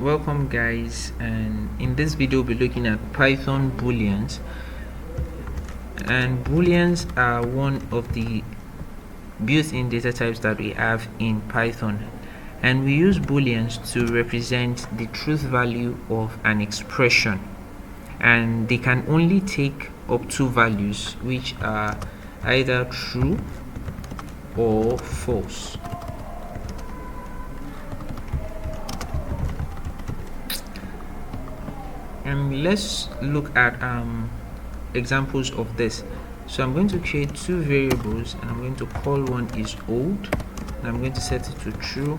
Welcome guys, and in this video we'll be looking at Python Booleans. And Booleans are one of the built-in data types that we have in Python, and we use Booleans to represent the truth value of an expression, and they can only take up two values, which are either true or false. And let's look at examples of this. So I'm going to create two variables, and I'm going to call one is old, and I'm going to set it to true,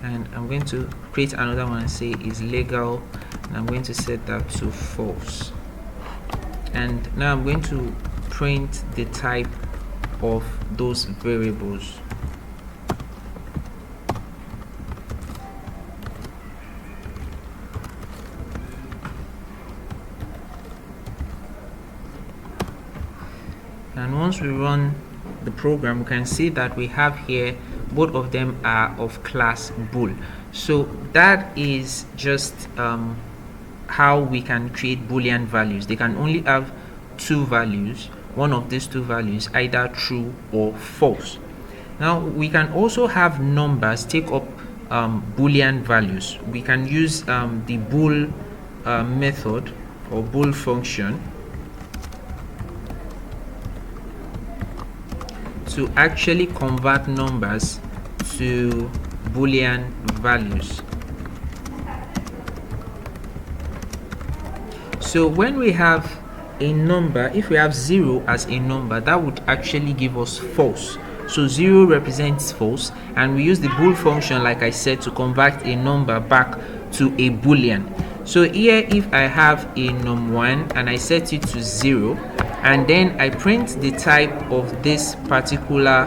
and I'm going to create another one and say is legal, and I'm going to set that to false. And now I'm going to print the type of those variables. And once we run the program, we can see that we have here both of them are of class bool. So that is just how we can create Boolean values. They can only have two values, one of these two values either true or false. Now we can also have numbers take up Boolean values. We can use the bool method or bool function to actually convert numbers to Boolean values. So when we have a number, if we have 0 as a number, that would actually give us false. So 0 represents false, and we use the bool function, like I said, to convert a number back to a Boolean. So here, if I have a num1 and I set it to 0, and then I print the type of this particular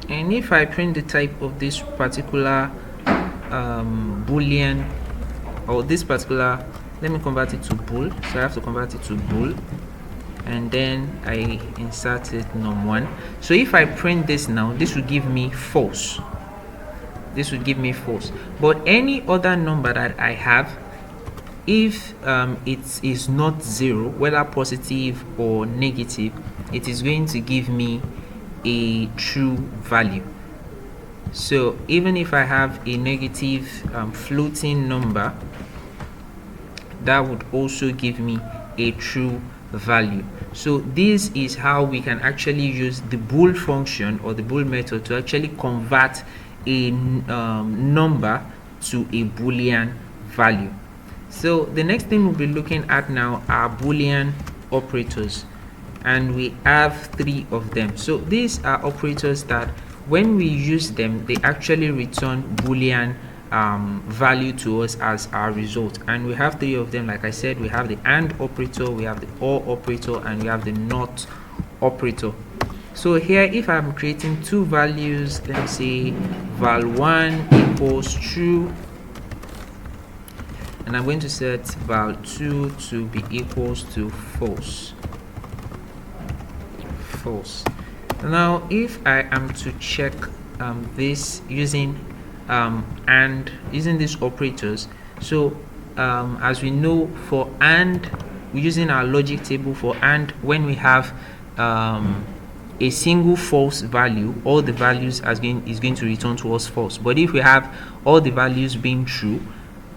and if I print the type of this particular Boolean, or this particular, let me convert it to bool, so I have to convert it to bool, and then I insert it num1. So if I print this now, this will give me false. This would give me false. But any other number that I have, if it is not 0, whether positive or negative, it is going to give me a true value. So even if I have a negative floating number, that would also give me a true value. So this is how we can actually use the bool function or the bool method to actually convert a number to a Boolean value. So the next thing we'll be looking at now are Boolean operators, and we have 3 of them. So these are operators that when we use them, they actually return Boolean value to us as our result. And we have 3 of them. Like I said, we have the AND operator, we have the OR operator, and we have the NOT operator. So here, if I'm creating two values, let me say val1 equals true, and I'm going to set val2 to be equals to false. Now if I am to check this using and using these operators, so as we know, for AND, we're using our logic table for AND. When we have a single false value, all the values is going to return to us false. But if we have all the values being true,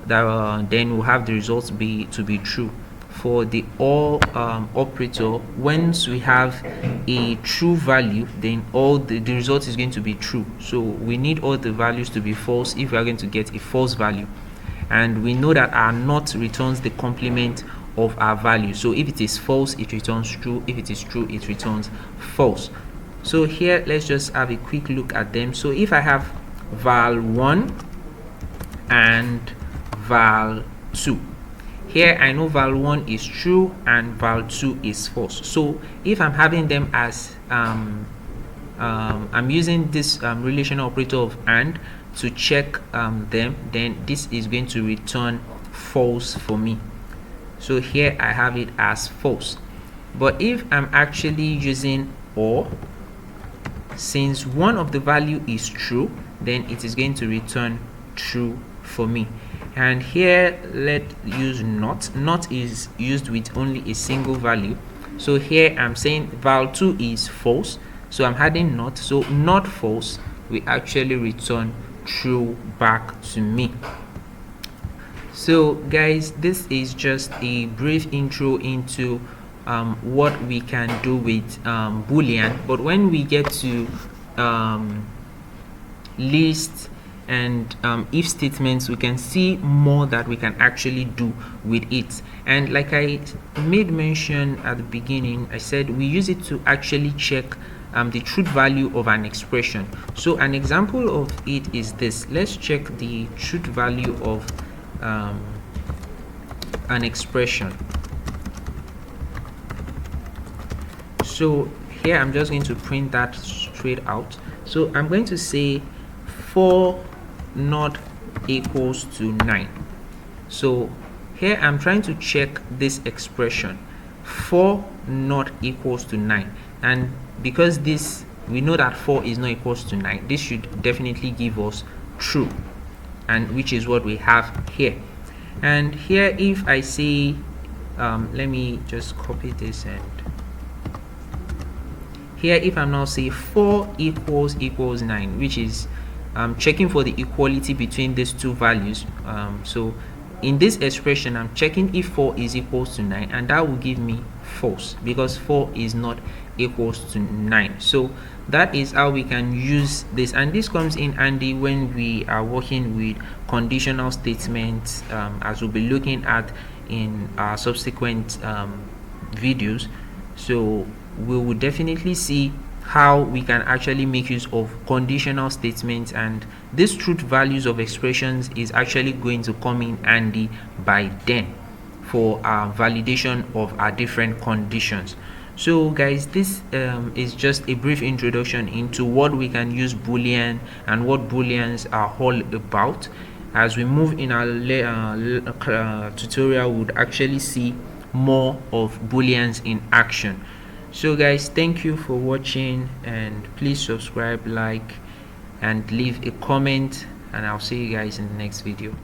then we'll have the results to be true. For the OR operator, once we have a true value, then all the result is going to be true. So we need all the values to be false if we are going to get a false value. And we know that our NOT returns the complement of our value. So if it is false, it returns true. If it is true, it returns false. So here, let's just have a quick look at them. So if I have val1 and val2, here I know val1 is true and val2 is false. So if I'm having them as I'm using this relational operator of AND to check them, then this is going to return false for me. So here I have it as false. But if I'm actually using OR, since one of the value is true, then it is going to return true for me. And here let's use not. Not is used with only a single value. So here I'm saying val2 is false, so I'm adding not. So not false will actually return true back to me. So guys, this is just a brief intro into what we can do with Boolean. But when we get to list and if statements, we can see more that we can actually do with it. And like I made mention at the beginning, I said we use it to actually check the truth value of an expression. So an example of it is this. Let's check the truth value of an expression. So here I'm just going to print that straight out. So I'm going to say 4 not equals to 9. So here I'm trying to check this expression, 4 not equals to 9, and because this, we know that 4 is not equals to 9, this should definitely give us true, and which is what we have here. And here if I say let me just copy this, and here if I'm now say 4 equals 9, which is checking for the equality between these two values. So in this expression I'm checking if 4 is equals to 9, and that will give me false because 4 is not equals to 9. So that is how we can use this, and this comes in handy when we are working with conditional statements, as we'll be looking at in our subsequent videos. So we will definitely see how we can actually make use of conditional statements, and these truth values of expressions is actually going to come in handy by then for our validation of our different conditions. So guys, this is just a brief introduction into what we can use Boolean and what Booleans are all about. As we move in our tutorial, we would actually see more of Booleans in action. So guys, thank you for watching, and please subscribe, like, and leave a comment, and I'll see you guys in the next video.